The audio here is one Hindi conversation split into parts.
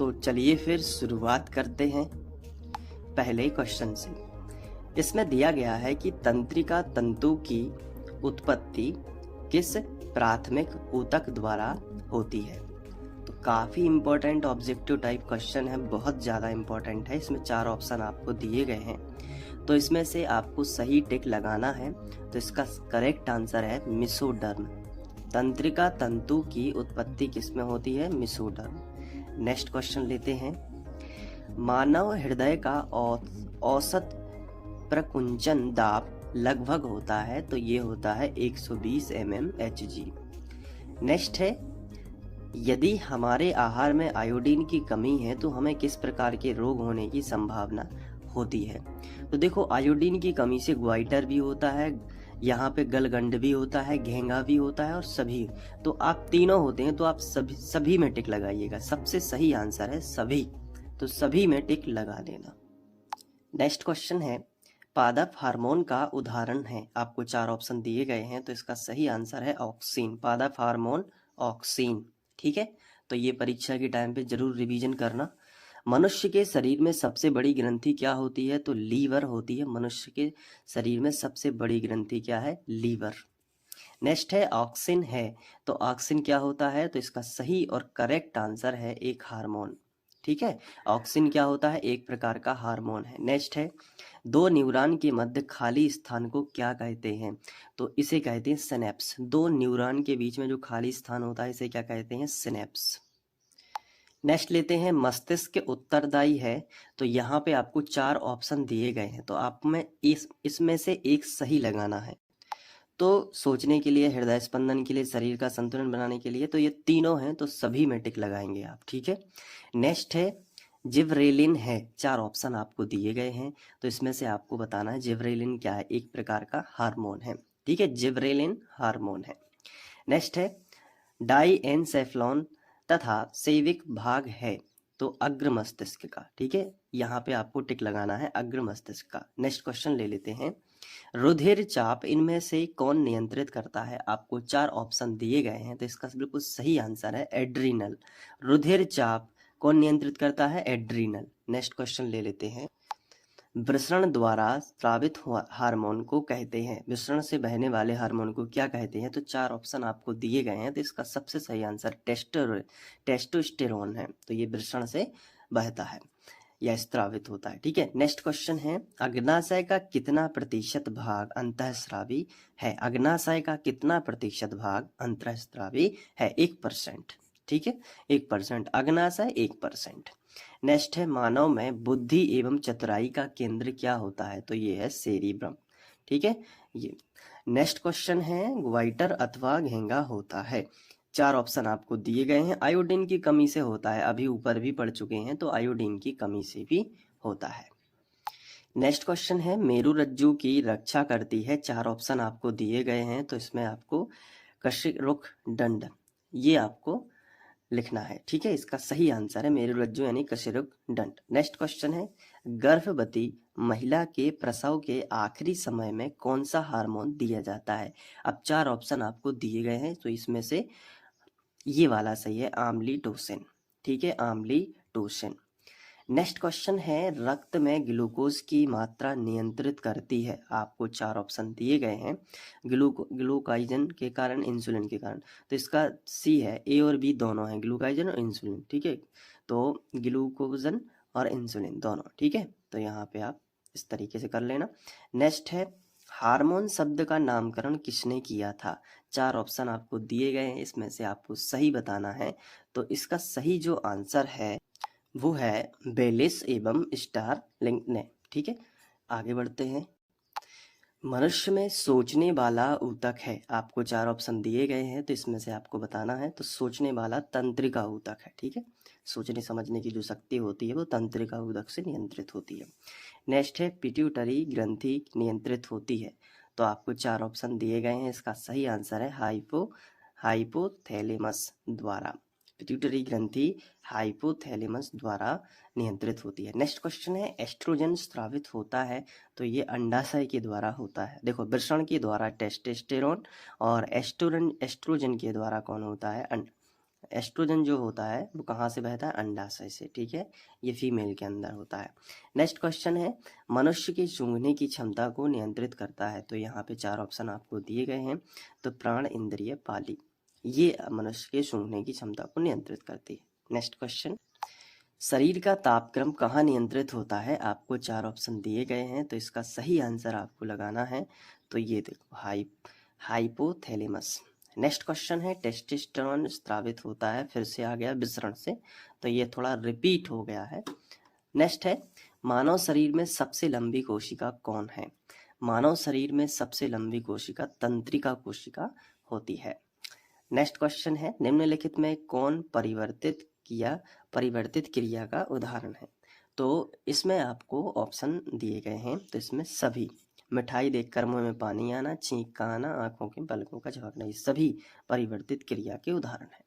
तो चलिए फिर शुरुआत करते हैं पहले क्वेश्चन से। इसमें दिया गया है कि तंत्रिका तंतु की उत्पत्ति किस प्राथमिक ऊतक द्वारा होती है। तो काफ़ी इम्पोर्टेंट ऑब्जेक्टिव टाइप क्वेश्चन है, बहुत ज़्यादा इम्पोर्टेंट है। इसमें 4 ऑप्शन आपको दिए गए हैं, तो इसमें से आपको सही टिक लगाना है। तो इसका करेक्ट आंसर है मेसोडर्म। तंत्रिका तंतु की उत्पत्ति किसमें होती है? मेसोडर्म। नेक्स्ट क्वेश्चन लेते हैं। मानव हृदय का औसत प्रकुंचन दाब लगभग होता है, तो ये होता है 120 mmHg। नेक्स्ट है, यदि हमारे आहार में आयोडीन की कमी है तो हमें किस प्रकार के रोग होने की संभावना होती है। तो देखो, आयोडीन की कमी से ग्वाइटर भी होता है, यहाँ पे गलगंड भी होता है, घेंगा भी होता है और सभी। तो आप तीनों होते हैं, तो आप सभी में टिक लगाइएगा। सबसे सही आंसर है सभी, तो सभी में टिक लगा देना। नेक्स्ट क्वेश्चन है, पादप हार्मोन का उदाहरण है। आपको 4 ऑप्शन दिए गए हैं, तो इसका सही आंसर है ऑक्सिन। पादप हार्मोन ऑक्सिन, ठीक है। तो ये परीक्षा के टाइम पे जरूर रिवीजन करना। मनुष्य के शरीर में सबसे बड़ी ग्रंथि क्या होती है? तो लीवर होती है। मनुष्य के शरीर में सबसे बड़ी ग्रंथि क्या है? लीवर। नेक्स्ट है, ऑक्सिन है, तो ऑक्सिन क्या होता है? तो इसका सही और करेक्ट आंसर है एक हार्मोन, ठीक है। ऑक्सिन क्या होता है? एक प्रकार का हार्मोन है। नेक्स्ट है, 2 न्यूरॉन के मध्य खाली स्थान को क्या कहते हैं? तो इसे कहते हैं सिनेप्स। 2 न्यूरॉन के बीच में जो खाली स्थान होता है, इसे क्या कहते हैं? सिनेप्स। नेक्स्ट लेते हैं, मस्तिष्क के उत्तरदायी है। तो यहाँ पे आपको 4 ऑप्शन दिए गए हैं, तो आप में इसमें से एक सही लगाना है। तो सोचने के लिए, हृदय स्पंदन के लिए, शरीर का संतुलन बनाने के लिए, तो ये तीनों हैं, तो सभी में टिक लगाएंगे आप, ठीक है। नेक्स्ट है, जिब्रेलिन है। 4 ऑप्शन आपको दिए गए हैं, तो इसमें से आपको बताना है जिब्रेलिन क्या है। एक प्रकार का हार्मोन है, ठीक है, जिब्रेलिन हार्मोन है। नेक्स्ट है, डाईएनसेफ्लॉन तथा सेविक भाग है, तो अग्र मस्तिष्क का, ठीक है। यहाँ पे आपको टिक लगाना है अग्र मस्तिष्क का। नेक्स्ट क्वेश्चन ले लेते हैं, रुधिर चाप इनमें से कौन नियंत्रित करता है? आपको 4 ऑप्शन दिए गए हैं, तो इसका बिल्कुल सही आंसर है एड्रीनल। रुधिर चाप कौन नियंत्रित करता है? एड्रीनल। नेक्स्ट क्वेश्चन ले लेते हैं, वृषण द्वारा स्रावित हार्मोन को कहते हैं, वृषण से बहने वाले हार्मोन को क्या कहते हैं? तो 4 ऑप्शन आपको दिए गए हैं, तो इसका सबसे सही आंसर टेस्टोस्टेरोन है। तो ये वृषण से बहता है या स्रावित होता है, ठीक है। नेक्स्ट क्वेश्चन है, अग्नाशय का कितना प्रतिशत भाग अंतःस्रावी है? अग्नाशय का कितना प्रतिशत भाग अंतःस्रावी है? 1%, ठीक है, 1%। अग्नाशय 1%। नेक्स्ट है, मानव में बुद्धि एवं चतुराई का केंद्र क्या होता है? तो ये है सेरिब्रम, ठीक है ये। नेक्स्ट क्वेश्चन है, ग्वाइटर अथवा घेंगा होता है। 4 ऑप्शन आपको दिए गए हैं। आयोडीन की कमी से होता है, अभी ऊपर भी पढ़ चुके हैं, तो आयोडीन की कमी से भी होता है। नेक्स्ट क्वेश्चन है, मेरुरज्जु की रक्षा करती है। 4 ऑप्शन आपको दिए गए हैं, तो इसमें आपको कशेरुक दंड, ये आपको लिखना है, ठीक है। इसका सही आंसर है मेरुरज्जु यानी कशेरुक दंड। नेक्स्ट क्वेश्चन है, गर्भवती महिला के प्रसव के आखिरी समय में कौन सा हार्मोन दिया जाता है? अब 4 ऑप्शन आपको दिए गए हैं, तो इसमें से ये वाला सही है, आम्लीटोसिन, ठीक है, आम्लीटोसिन। नेक्स्ट क्वेश्चन है, रक्त में ग्लूकोज की मात्रा नियंत्रित करती है। आपको 4 ऑप्शन दिए गए हैं, ग्लूकाइजन के कारण, इंसुलिन के कारण। तो इसका सी है, ए और बी दोनों है, ग्लूकाइजन और इंसुलिन, ठीक है। तो ग्लूकोजन और इंसुलिन दोनों, ठीक है। तो यहाँ पे आप इस तरीके से कर लेना। नेक्स्ट है, हार्मोन शब्द का नामकरण किसने किया था? 4 ऑप्शन आपको दिए गए हैं, इसमें से आपको सही बताना है। तो इसका सही जो आंसर है वो है बेलिस एवं स्टारलिंग ने, ठीक है। आगे बढ़ते हैं, मनुष्य में सोचने वाला ऊतक है। आपको 4 ऑप्शन दिए गए हैं, तो इसमें से आपको बताना है। तो सोचने वाला तंत्रिका ऊतक है, ठीक है। सोचने समझने की जो शक्ति होती है वो तंत्रिका ऊतक से नियंत्रित होती है। नेक्स्ट है, पिट्यूटरी ग्रंथि नियंत्रित होती है। तो आपको 4 ऑप्शन दिए गए हैं, इसका सही आंसर है हाइपोथैलेमस द्वारा। पिट्यूटरी ग्रंथि हाइपोथैलेमस द्वारा नियंत्रित होती है। नेक्स्ट क्वेश्चन है, एस्ट्रोजन स्रावित होता है, तो ये अंडाशय के द्वारा होता है। देखो, वृषण के द्वारा टेस्टोस्टेरोन और एस्ट्रोजन के द्वारा कौन होता है? एस्ट्रोजन जो होता है वो कहाँ से बहता है? अंडाशय से, ठीक है, ये फीमेल के अंदर होता है। नेक्स्ट क्वेश्चन है, मनुष्य की सूंघने की क्षमता को नियंत्रित करता है, तो यहाँ पे 4 ऑप्शन आपको दिए गए हैं। तो प्राण इंद्रिय पाली, ये मनुष्य के सूंघने की क्षमता को नियंत्रित करती है। नेक्स्ट क्वेश्चन, शरीर का तापक्रम कहाँ नियंत्रित होता है? आपको 4 ऑप्शन दिए गए हैं, तो इसका सही आंसर आपको लगाना है। तो ये देखो, हाइपोथैलेमस। नेक्स्ट क्वेश्चन है, टेस्टोस्टेरोन स्रावित होता है, फिर से आ गया विसरण से, तो ये थोड़ा रिपीट हो गया है। नेक्स्ट है, मानव शरीर में सबसे लंबी कोशिका कौन है? मानव शरीर में सबसे लंबी कोशिका तंत्रिका कोशिका होती है। नेक्स्ट क्वेश्चन है, निम्नलिखित में कौन परिवर्तित क्रिया का उदाहरण है? तो इसमें आपको ऑप्शन दिए गए हैं, तो इसमें सभी, मिठाई देखकर मुंह में पानी आना, छींक का आना, आंखों के पलकों का झपकना, ये सभी परिवर्तित क्रिया के उदाहरण है।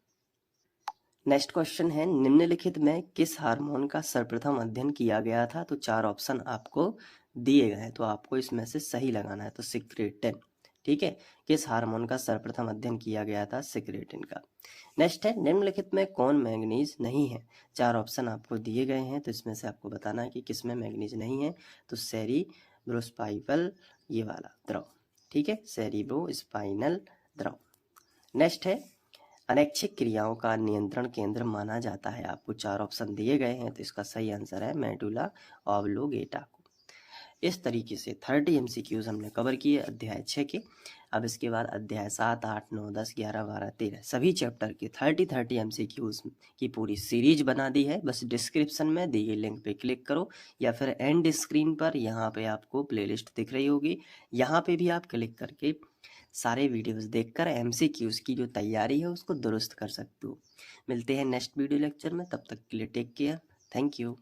नेक्स्ट क्वेश्चन है, निम्नलिखित में किस हार्मोन का सर्वप्रथम अध्ययन किया गया था? तो 4 ऑप्शन आपको दिए गए हैं, तो आपको इसमें से सही लगाना है। तो सिक्रेटिन, ठीक है, किस हार्मोन का सर्वप्रथम अध्ययन किया गया था? सिक्रेटिन का। नेक्स्ट है, निम्नलिखित में कौन मैंगनीज नहीं है? 4 ऑप्शन आपको दिए गए हैं, तो इसमें से आपको बताना है कि किस में मैंगनीज नहीं है। तो सेरिब्रोस्पाइनल, ये वाला द्रव, ठीक है, सेरिब्रोस्पाइनल द्रव। नेक्स्ट है, अनैच्छिक क्रियाओं का नियंत्रण केंद्र माना जाता है, आपको 4 ऑप्शन दिए गए हैं, तो इसका सही आंसर है मेडुला ऑब्लोंगेटा को। इस तरीके से 30 MCQs हमने कवर किए अध्याय 6 के। अब इसके बाद अध्याय 7, 8, 9, 10, 11, 12, 13 सभी चैप्टर के 30 MCQs की पूरी सीरीज बना दी है। बस डिस्क्रिप्शन में दी गई लिंक पे क्लिक करो, या फिर एंड स्क्रीन पर यहाँ पे आपको प्लेलिस्ट दिख रही होगी, यहाँ पे भी आप क्लिक करके सारे वीडियोस देखकर MCQs की जो तैयारी है उसको दुरुस्त कर सकते हो। मिलते हैं नेक्स्ट वीडियो लेक्चर में, तब तक के लिए टेक केयर, थैंक यू।